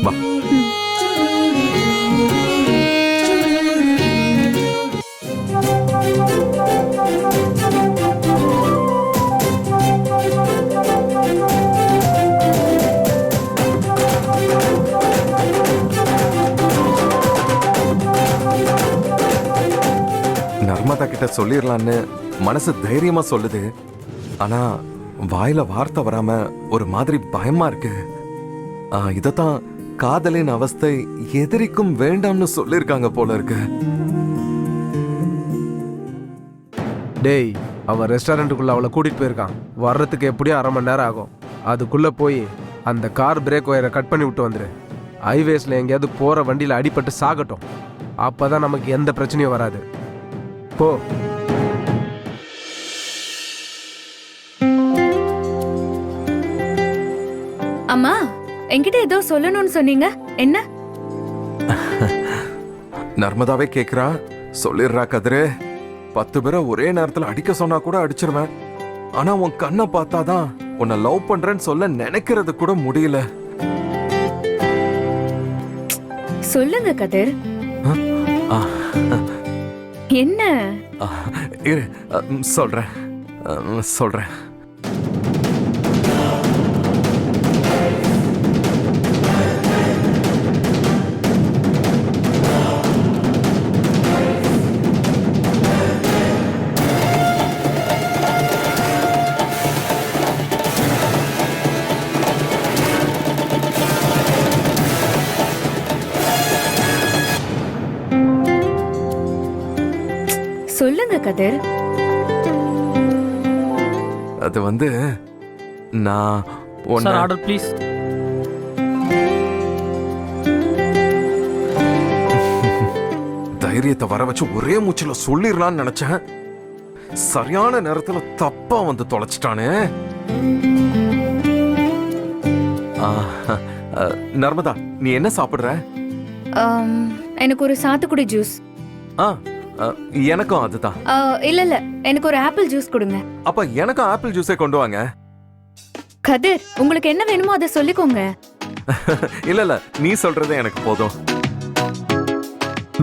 வா. நர்மதா கிட்ட சொல்லிடலான்னு மனசு தைரியமா சொல்லுது. ஆனா வாயில வார்த்தை வராம ஒரு மாதிரி பயமா இருக்கு. இதத்தான் காதலின் அவஸ்தை எதிரிக்கும் வேண்டாம்னு சொல்லிருக்காங்க போல இருக்கு. டேய், அவன் ரெஸ்டாரண்ட்டுக்குள்ள அவளை கூட்டிட்டு போயிருக்கான். வர்றதுக்கு எப்படியும் 1/2 மணி நேரம் ஆகும். அதுக்குள்ள போய் அந்த கார் பிரேக் ஒயரை கட் பண்ணி விட்டு வந்துரு. ஹைவேஸ்ல எங்கேயாவது போற வண்டியில அடிபட்டு சாகட்டும். அப்பதான் நமக்கு எந்த பிரச்சனையும் வராது. போ. அம்மா, என்கிட்ட ஏதோ சொல்லணும்னு சொன்னீங்க, என்ன? நர்மதாவே கேக்குறா, சொல்லிடுறா கதிரு. 10 பேரை ஒரே நேரத்துல அடிக்க சொன்னா கூட அடிச்சிருவேன். ஆனா உன் கண்ணை பார்த்தாதான் உன்னை லவ் பண்றேன்னு சொல்ல நினைக்கிறது கூட முடியல. சொல்லுங்க கதிர். என்ன? இரு, சொல்றேன் சொல்றேன். சொல்லுங்க கதிர். அது வந்து நான் சார், ஆர்டர் ப்ளீஸ். தைரியத்தை வர வச்சு ஒரே மூச்சுல சொல்லிடலாம்னு நினைச்சேன். சரியான நேரத்துல தப்பா வந்து தொலைச்சிட்டானே. நர்மதா, நீ என்ன சாப்பிடுற? எனக்கு ஒரு சாத்துக்குடி ஜூஸ். எனக்கும் அதுதான். இல்ல, எனக்கு ஒரு ஆப்பிள் ஜூஸ் கொடுங்க. அப்ப எனக்கும் ஆப்பிள் ஜூஸே கொண்டு வாங்க. கதிர், உங்களுக்கு என்ன வேணுமோ அதை சொல்லிக்கோங்க. இல்ல, நீ சொல்றதே எனக்கு போதும்.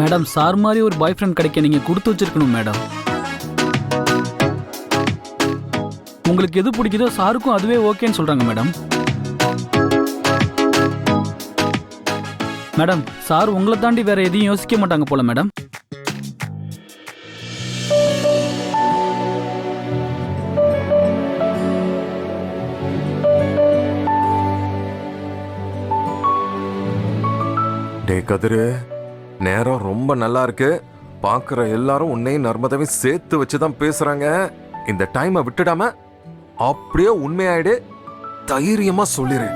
மேடம், சார் மாதிரி ஒரு பாய் ஃப்ரெண்ட் கிடைக்க நீங்க கொடுத்து வச்சிருக்கணும் மேடம். உங்களுக்கு எது பிடிக்குதோ சாருக்கும் அதுவே ஓகேன்னு சொல்றாங்க மேடம். மேடம், சார் உங்களை தாண்டி வேற எதையும் யோசிக்க மாட்டாங்க போல மேடம். டே கதிரு, நேரம் ரொம்ப நல்லா இருக்கு. பாக்குற எல்லாரும் உன்னையும் நர்மதாவையும் சேர்த்து வச்சுதான் பேசுறாங்க. இந்த டைமை விட்டுடாம அப்படியே உண்மையாயிடு. தைரியமா சொல்லிரு.